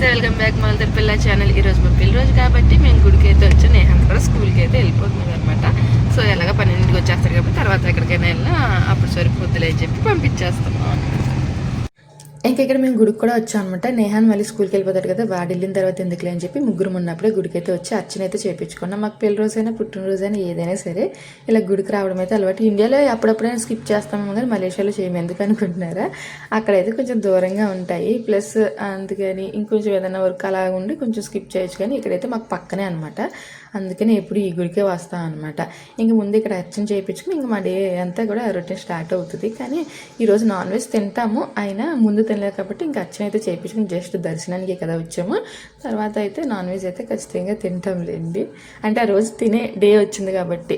నమస్తే, welcome back మళ్ళీ పిల్ల ఛానల్. ఈరోజు మా పిల్ల రోజు కాబట్టి మేము గుడికి అయితే వచ్చాం. నేహన్ కూడా స్కూల్కి అయితే వెళ్ళిపోతున్నాం అనమాట. సో ఎలాగ 12కి వచ్చేస్తారు కాబట్టి తర్వాత ఎక్కడికైనా వెళ్ళినా అప్పుడు సరిపోద్దులే అని చెప్పి పంపించేస్తాము. ఇంకా ఇక్కడ మేము గుడికి కూడా వచ్చాం అనమాట. నేహాన్ మళ్ళీ స్కూల్కి వెళ్ళిపోతాడు కదా, వాడు వెళ్ళిన తర్వాత ఎందుకులే అని చెప్పి ముగ్గురు ఉన్నప్పుడే గుడికి అయితే వచ్చి అర్చన అయితే చేయించుకున్నాం. మాకు పెళ్లి రోజైనా పుట్టినరోజైనా ఏదైనా సరే ఇలా గుడికి రావడం అయితే అలవాటు. ఇండియాలో అప్పుడప్పుడైనా స్కిప్ చేస్తాము కానీ మలేషియాలో చేయము. ఎందుకు అనుకుంటున్నారా, అక్కడైతే కొంచెం దూరంగా ఉంటాయి. ప్లస్ అందుకని ఇంకొంచెం ఏదైనా వర్క్ అలా ఉండి కొంచెం స్కిప్ చేయొచ్చు. కానీ ఇక్కడైతే మాకు పక్కనే అనమాట. అందుకని ఎప్పుడు ఈ గుడికే వస్తాం అనమాట. ఇంక ముందు ఇక్కడ అర్చన చేయించుకుని ఇంక మా డే అంతా కూడా రొటీన్ స్టార్ట్ అవుతుంది. కానీ ఈరోజు నాన్ వెజ్ తింటాము, అయినా ముందు తినలేదు కాబట్టి ఇంకా అర్చన అయితే చేయించుకుని జస్ట్ దర్శనానికి కదా వచ్చాము. తర్వాత అయితే నాన్ వెజ్ అయితే ఖచ్చితంగా తింటాంలేండి. అంటే ఆ రోజు తినే డే వచ్చింది కాబట్టి.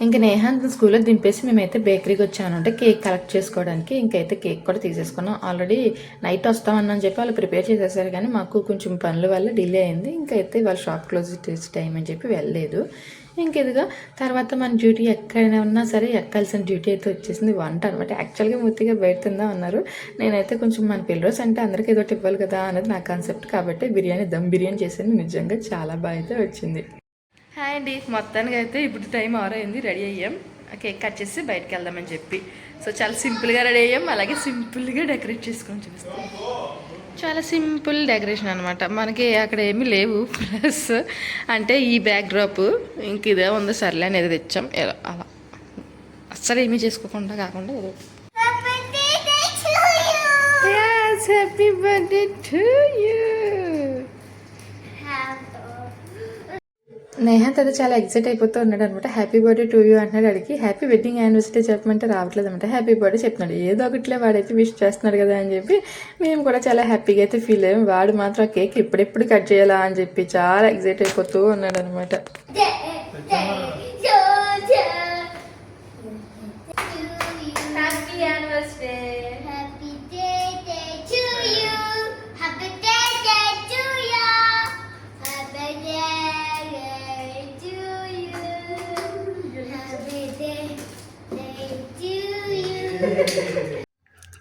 ఇంకా నేహాన్ స్కూల్లో దింపేసి మేమైతే బేకరీకి వచ్చామంటే కేక్ కలెక్ట్ చేసుకోవడానికి. ఇంకైతే కేక్ కూడా తీసేసుకున్నాం. ఆల్రెడీ నైట్ వస్తామని చెప్పి వాళ్ళు ప్రిపేర్ చేసేసారు కానీ మాకు కొంచెం పనుల వల్ల డిలే అయింది. ఇంకైతే వాళ్ళు షాప్ క్లోజ్ టైం అని చెప్పి వెళ్ళలేదు. ఇంకెదిగా తర్వాత మన డ్యూటీ ఎక్కడైనా ఉన్నా సరే ఎక్కాల్సిన డ్యూటీ అయితే వచ్చేసింది, వంట అనమాట. యాక్చువల్గా ముత్తిగా బయట తిందా ఉన్నారు. నేనైతే కొంచెం మన పెళ్లి రోజు అంటే అందరికీ ఏదో ఇవ్వాలి కదా అనేది నా కాన్సెప్ట్ కాబట్టి బిర్యానీ దమ్ బిర్యానీ చేసాను. నిజంగా చాలా బాగా అయితే వచ్చింది. హాయ్ అండి, మొత్తానికి అయితే ఇప్పుడు టైం 6 అయింది. రెడీ అయ్యాం కేక్ కట్ చేసి బయటకు వెళ్దామని చెప్పి. సో చాలా సింపుల్గా రెడీ అయ్యాం, అలాగే సింపుల్గా డెకరేట్ చేసుకొని చూపిస్తాం. చాలా సింపుల్ డెకరేషన్ అనమాట. మనకి అక్కడ ఏమీ లేవు. ప్లస్ అంటే ఈ బ్యాక్ డ్రాప్ ఇంక ఇదే ఉంది, సర్లే అనేది తెచ్చాం. అలా అస్సలు ఏమీ చేసుకోకుండా కాకుండా ఏదో హ్యాపీ బర్త్డే టు యూ. నేహాత్ అయితే చాలా ఎక్సైట్ అయిపోతూ ఉన్నాడు అనమాట. హ్యాపీ బర్త్డే టు యూ అంటున్నాడు. అడిగి హ్యాపీ వెడ్డింగ్ యానివర్సరీ చెప్పమంటే రావట్లేదు అనమాట. హ్యాపీ బర్త్డే చెప్తున్నాడు. ఏదో ఒకటిలే వాడైతే విష్ చేస్తున్నాడు కదా అని చెప్పి మేము కూడా చాలా హ్యాపీగా అయితే ఫీల్ అయ్యాం. వాడు మాత్రం ఆ కేక్ ఎప్పుడెప్పుడు కట్ చేయాలా అని చెప్పి చాలా ఎక్సైట్ అయిపోతూ ఉన్నాడు అనమాట.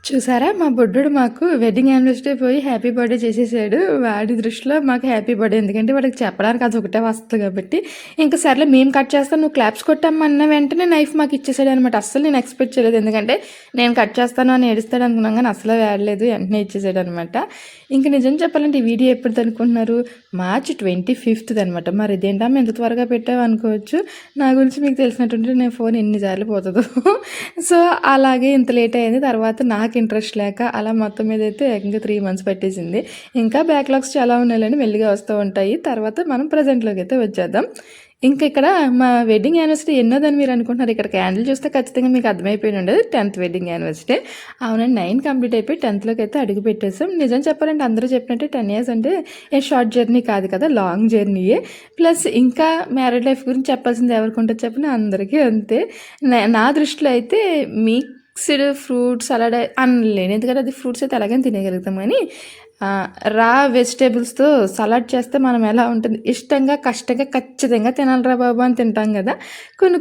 చూసారా, మా బొడ్డుడు మాకు వెడ్డింగ్ యానివర్సరీ పోయి హ్యాపీ బర్త్డే చేసేసాడు. వాడి దృష్టిలో మాకు హ్యాపీ బర్త్డే, ఎందుకంటే వాడికి చెప్పడానికి అది ఒకటే వస్తుంది కాబట్టి. ఇంకా సర్లే మేము కట్ చేస్తాను, నువ్వు క్లాప్స్ కొట్టమ్మన్న వెంటనే నైఫ్ మాకు ఇచ్చేసాడు అనమాట. అస్సలు నేను ఎక్స్పెక్ట్ చేయలేదు, ఎందుకంటే నేను కట్ చేస్తాను అని ఏడుస్తాడు అనుకున్నాం కానీ అసలు వేయలేదు, వెంటనే ఇచ్చేసాడు అనమాట. ఇంకా నిజం చెప్పాలంటే ఈ వీడియో ఎప్పుడు అనుకుంటున్నారు, మార్చ్ 25th అనమాట. మరి ఇదేంటమ్మా ఎంత త్వరగా పెట్టావు అనుకోవచ్చు. నా గురించి మీకు తెలిసినట్టుంటే నేను ఫోన్ ఎన్నిసార్లు పోతుందో. సో అలాగే ఇంత లేట్ అయింది. తర్వాత నాకు ఇంట్రెస్ట్ లేక అలా మొత్తం మీద అయితే ఇంకా 3 months పట్టేసింది. ఇంకా బ్యాక్లాగ్స్ చాలా ఉన్నాయని మెల్లిగా వస్తూ ఉంటాయి. తర్వాత మనం ప్రజెంట్లోకి అయితే వచ్చేద్దాం. ఇంకా ఇక్కడ మా వెడ్డింగ్ యానివర్సరీ ఎన్నోదని మీరు అనుకుంటున్నారు. ఇక్కడ క్యాండిల్ చూస్తే ఖచ్చితంగా మీకు అర్థమైపోయి ఉండదు 10th వెడ్డింగ్ యానివర్సరీ. అవునండి, 9 కంప్లీట్ అయిపోయి 10thలోకి అయితే అడుగు పెట్టేసాం. నిజం చెప్పాలంటే అందరూ చెప్పినట్టే 10 years అంటే ఏ షార్ట్ జర్నీ కాదు కదా, లాంగ్ జర్నీయే. ప్లస్ ఇంకా మ్యారీడ్ లైఫ్ గురించి చెప్పాల్సింది ఎవరికి ఉంటుంది చెప్పిన అందరికీ అంతే. నా దృష్టిలో అయితే మిక్స్డ్ ఫ్రూట్స్ సలాడ్ అనలేను, ఎందుకంటే అది ఫ్రూట్స్ అయితే అలాగే తినగలుగుతాం. కానీ రా వెజిటేబుల్స్తో సలాడ్ చేస్తే మనం ఎలా ఉంటుంది, ఇష్టంగా కష్టంగా ఖచ్చితంగా తినాలిరా బాబు అని తింటాం కదా.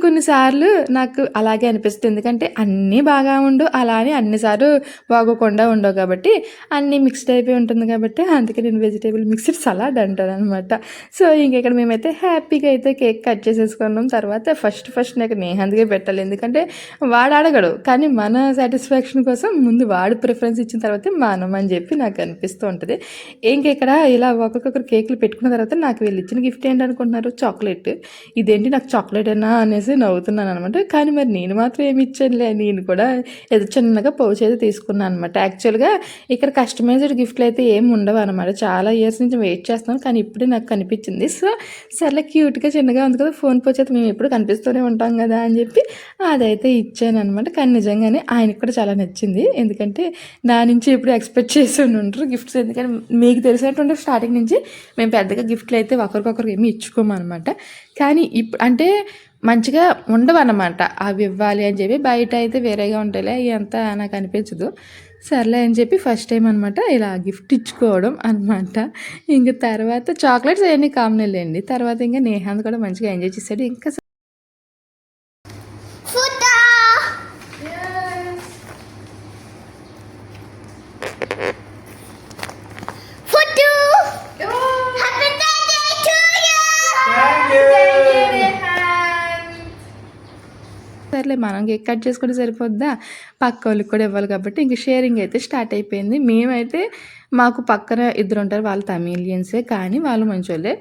కొన్నిసార్లు నాకు అలాగే అనిపిస్తుంది, ఎందుకంటే అన్నీ బాగా ఉండు అలానే అన్నిసార్లు బాగోకుండా ఉండవు కాబట్టి అన్నీ మిక్స్డ్ అయిపోయి ఉంటుంది కాబట్టి అందుకే నేను వెజిటేబుల్ మిక్స్డ్ సలాడ్ అంటాను అనమాట. సో ఇంకెక్కడ మేమైతే హ్యాపీగా అయితే కేక్ కట్ చేసేసుకున్నాం. తర్వాత ఫస్ట్ నాకు నేహాందుకే పెట్టాలి, ఎందుకంటే వాడు అడగడు కానీ మన సాటిస్ఫాక్షన్ కోసం ముందు వాడు ప్రిఫరెన్స్ ఇచ్చిన తర్వాత మనం అని చెప్పి నాకు అనిపిస్తుంది ఉంటుంది. ఇంకెక్కడ ఇలా ఒక్కొక్కరు కేకులు పెట్టుకున్న తర్వాత నాకు వీళ్ళు ఇచ్చిన గిఫ్ట్ ఏంటనుకుంటున్నారు, చాక్లెట్. ఇదేంటి నాకు చాక్లెట్ అయినా అనేసి నవ్వుతున్నాను అనమాట. కానీ మరి నేను మాత్రం ఏమి ఇచ్చానులే, నేను కూడా ఏదో చిన్నగా పౌచ్ అయితే తీసుకున్నాను అనమాట. యాక్చువల్గా ఇక్కడ కస్టమైజ్డ్ గిఫ్ట్లు అయితే ఏమి ఉండవు అనమాట. చాలా ఇయర్స్ నుంచి వెయిట్ చేస్తాను కానీ ఇప్పుడే నాకు కనిపించింది. సో సర్లే క్యూట్గా చిన్నగా ఉంది కదా, ఫోన్ పౌచ్ అయితే మేము ఎప్పుడు కనిపిస్తూనే ఉంటాం కదా అని చెప్పి అదైతే ఇచ్చాను అనమాట. కానీ నిజంగానే ఆయనకు కూడా చాలా నచ్చింది, ఎందుకంటే నా నుంచి ఎప్పుడు ఎక్స్పెక్ట్ చేసి ఉంటారు గిఫ్ట్స్. ఎందుకంటే మీకు తెలిసినట్టుంటే స్టార్టింగ్ నుంచి మేము పెద్దగా గిఫ్ట్లు అయితే ఒకరికొకరికి ఏమి ఇచ్చుకోమన్నమాట. కానీ ఇప్పుడు అంటే మంచిగా ఉండవు అన్నమాట, అవి ఇవ్వాలి అని చెప్పి. బయట అయితే వేరేగా ఉంటాయిలే, అవి అంతా నాకు అనిపించదు. సర్లే అని చెప్పి ఫస్ట్ టైం అనమాట ఇలా గిఫ్ట్ ఇచ్చుకోవడం అనమాట. ఇంకా తర్వాత చాక్లెట్స్ అవన్నీ కామన్ వెళ్ళండి. తర్వాత ఇంకా నేహాంత్ కూడా మంచిగా ఎంజాయ్ చేశాడు. ఇంకా సర్లే మనం కేక్ కట్ చేసుకుంటే సరిపోద్దా, పక్క వాళ్ళకి కూడా ఇవ్వాలి కాబట్టి ఇంక షేరింగ్ అయితే స్టార్ట్ అయిపోయింది. మేమైతే మాకు పక్కన ఇద్దరు ఉంటారు, వాళ్ళు తమిళియన్సే కానీ వాళ్ళు మంచోళ్ళే.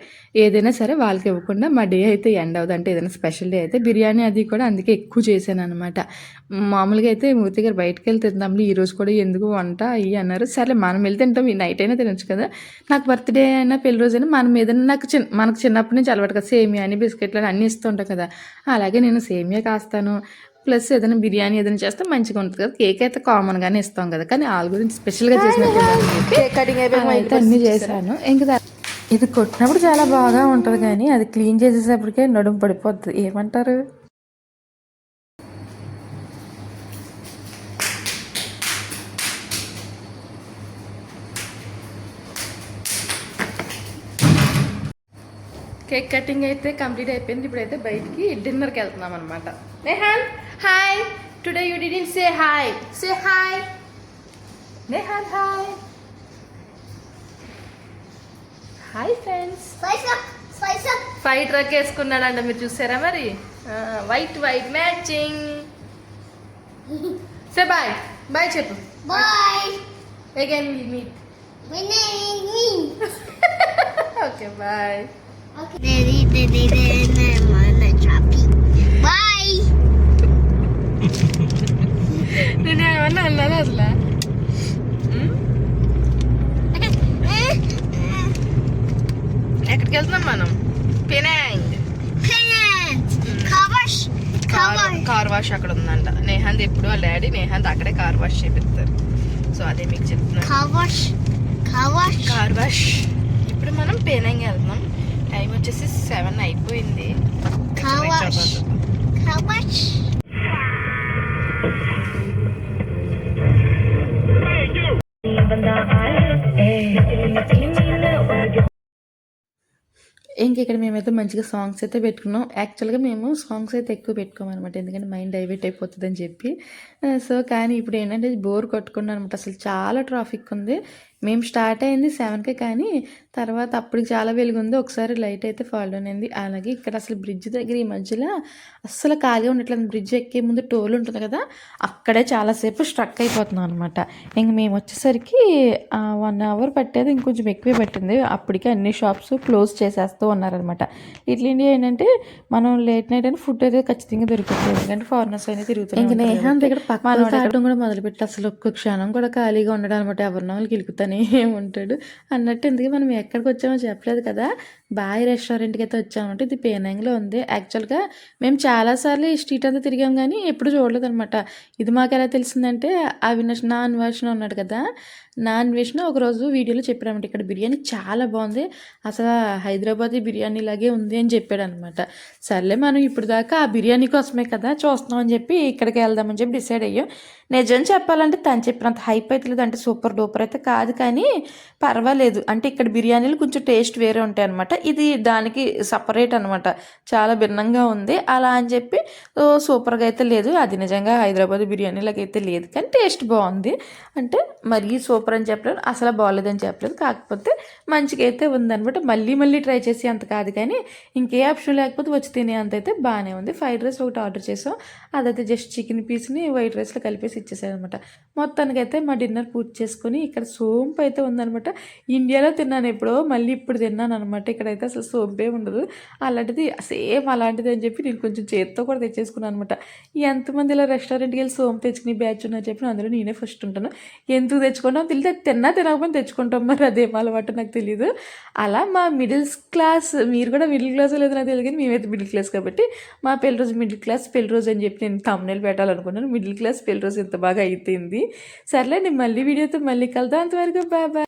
ఏదైనా సరే వాళ్ళకి ఇవ్వకుండా మా డే అయితే ఎండ్ అవ్వదు. అంటే ఏదైనా స్పెషల్ డే అయితే బిర్యానీ అది కూడా అందుకే ఎక్కువ చేశాను అనమాట. మామూలుగా అయితే మూర్తి గారు బయటకు వెళ్ళి తిందాంలే ఈరోజు కూడా ఎందుకు వంట అయ్యి అన్నారు. సర్లే మనం వెళ్ళి తింటాం, ఈ నైట్ అయినా తినొచ్చు కదా. నాకు బర్త్డే అయినా పెళ్లి రోజు అయినా మనం ఏదైనా మనకు చిన్నప్పటి నుంచి అలవాటు కదా, సేమియా అని బిస్కెట్లు అని అన్నీ ఇస్తుంటాం కదా. అలాగే నేను సేమియా కాస్తాను, ప్లస్ ఏదైనా బిర్యానీ ఏదైనా చేస్తే మంచిగా ఉంటుంది కదా. కేక్ అయితే కామన్గానే ఇస్తాం కదా, కానీ వాళ్ళ గురించి స్పెషల్గా చేసినట్టు అయితే అన్నీ చేశాను. ఇంకా ఇది కొట్టినప్పుడు చాలా బాగా ఉంటుంది, కానీ అది క్లీన్ చేసేటప్పటికే నడుము పడిపోద్ది. ఏమంటారు? కేక్ కటింగ్ అయితే కంప్లీట్ అయిపోయింది. ఇప్పుడైతే బయటికి డిన్నర్కి వెళ్తున్నాం అనమాట. Nehan hi, today you didn't say hi, say hi. Nehan hi. Hi friends. Five truck వేసుకున్నాడంట, మీరు చూసారా మరి? White white matching. Say bye, bye చెప్పు. Bye. Again will meet. Okay bye. Bye. నేను ఏమన్నా అన్నాను అసలు? ఎక్కడికి వెళ్తున్నాం మనం? పెనాంగ్. కార్ వాష్ అక్కడ ఉందంట. నేహాంత్ ఎప్పుడు వాళ్ళ డాడీ నేహాంత్ అక్కడే కార్ వాష్ చేపిస్తారు. సో అదే మీకు చెప్తున్నాను. Car wash. ఇప్పుడు మనం పెనాంగ్ వెళ్తున్నాం. టైం వచ్చేసి 7 అయిపోయింది. ఇంక ఇక్కడ మేమైతే మంచిగా సాంగ్స్ అయితే పెట్టుకున్నాం. యాక్చువల్గా మేము సాంగ్స్ అయితే ఎక్కువ పెట్టుకోమన్నమాట, ఎందుకంటే మైండ్ డైవర్ట్ అయిపోతుందని చెప్పి. సో కానీ ఇప్పుడు ఏంటంటే బోర్ కొట్టుకున్నాను అనమాట. అసలు చాలా ట్రాఫిక్ ఉంది. మేము స్టార్ట్ అయింది 7కే, కానీ తర్వాత అప్పటికి చాలా వెలుగు ఉంది. ఒకసారి లైట్ అయితే ఫాల్ డౌన్ అయింది. అలాగే ఇక్కడ అసలు బ్రిడ్జ్ దగ్గర ఈ మధ్యలో అస్సలు ఖాళీ ఉండట్లేదు. బ్రిడ్జ్ ఎక్కే ముందు టోల్ ఉంటుంది కదా, అక్కడే చాలాసేపు స్ట్రక్ అయిపోతున్నాం అనమాట. ఇంక మేము వచ్చేసరికి 1 అవర్ పట్టేది, ఇంకొంచెం ఎక్కువే పట్టింది. అప్పటికే అన్ని షాప్స్ క్లోజ్ చేసేస్తూ ఉన్నారనమాట. ఇట్లా ఇండియా ఏంటంటే మనం లేట్ నైట్ అయినా ఫుడ్ అయితే ఖచ్చితంగా దొరుకుతుంది, ఎందుకంటే ఫారినర్స్ అనేది తిరుగుతుంది. ఇంకా నేహాన్ దగ్గర పక్కన తాగడం కూడా మొదలుపెట్టి అసలు ఒక్క క్షణం కూడా ఖాళీగా ఉండడం అనమాట. ఎవరినో వాళ్ళు గిలుకుతానే ఉంటాడు అన్నట్టు. ఎందుకు మనం ఎక్కడికి వచ్చామో చెప్పలేదు కదా, బాయ్ రెస్టారెంట్కి అయితే వచ్చామంటే ఇది పేనాంగ్లో ఉంది. యాక్చువల్గా మేము చాలాసార్లు ఈ స్ట్రీట్ అంతా తిరిగాం, కానీ ఎప్పుడు చూడలేదు అనమాట. ఇది మాకు ఎలా తెలిసిందంటే అవినాష్ నాన్ వర్షన్ ఉన్నాడు కదా, నాన్ వెజ్ను ఒకరోజు వీడియోలో చెప్పాడనమాట, ఇక్కడ బిర్యానీ చాలా బాగుంది, అసలు హైదరాబాదీ బిర్యానీ లాగే ఉంది అని చెప్పాడు అనమాట. సర్లే మనం ఇప్పుడు దాకా ఆ బిర్యానీ కోసమే కదా చూస్తున్నాం అని చెప్పి ఇక్కడికి వెళ్దామని చెప్పి డిసైడ్ అయ్యాం. నిజం చెప్పాలంటే తను చెప్పినంత హైప్ అయితే లేదు, అంటే సూపర్ డూపర్ అయితే కాదు, కానీ పర్వాలేదు. అంటే ఇక్కడ బిర్యానీలు కొంచెం టేస్ట్ వేరే ఉంటాయి అనమాట. ఇది దానికి సపరేట్ అనమాట, చాలా భిన్నంగా ఉంది. అలా అని చెప్పి సూపర్గా అయితే లేదు, అది నిజంగా హైదరాబాద్ బిర్యానీలాగా అయితే లేదు, కానీ టేస్ట్ బాగుంది. అంటే మరీ సూపర్ అని చెప్పలేదు, అసలు బాగోలేదని చెప్పలేదు, కాకపోతే మంచిగా అయితే ఉందనమాట. మళ్ళీ మళ్ళీ ట్రై చేసి అంత కాదు, కానీ ఇంకే ఆప్షన్ లేకపోతే వచ్చి తినే అంత అయితే బాగానే ఉంది. ఫ్రైడ్ రైస్ ఒకటి ఆర్డర్ చేసాం, అదైతే జస్ట్ చికెన్ పీస్ని వైట్ రైస్లో కలిపేసి ఇచ్చేసారనమాట. మొత్తానికైతే మా డిన్నర్ పూర్తి చేసుకొని ఇక్కడ సోంపు అయితే ఉందనమాట. ఇండియాలో తిన్నాను ఎప్పుడో, మళ్ళీ ఇప్పుడు తిన్నాను అనమాట. ఇక్కడైతే అసలు సోంపే ఉండదు, అలాంటిది సేమ్ అలాంటిది అని చెప్పి నేను కొంచెం చేతితో కూడా తెచ్చేసుకున్నాను అనమాట. ఎంతమంది ఇలా రెస్టారెంట్కి వెళ్ళి సోంపు తెచ్చుకుని బ్యాచ్ ఉన్నారు చెప్పి అందులో నేనే ఫస్ట్ ఉంటాను. ఎందుకు తెచ్చుకుంటాం తెలియదు, తినకపోయినా తెచ్చుకుంటాం, మరి అదేం అలవాటు నాకు తెలియదు. అలా మా మిడిల్ క్లాస్, మీరు కూడా మిడిల్ క్లాస్ లేదో నాకు తెలియదు, కానీ మేమైతే మిడిల్ క్లాస్ కాబట్టి మా పెళ్లి రోజు మిడిల్ క్లాస్ పెళ్లి రోజు అని చెప్పి నేను థంబ్నెయిల్ పెట్టాలనుకున్నాను. మిడిల్ క్లాస్ పెళ్లి రోజు ఎంత బాగా అయిపోయింది. సర్లే, నేను మళ్ళీ వీడియోతో మళ్ళీ కలుద్దాం. అంతవరకు బాయ్ బాయ్.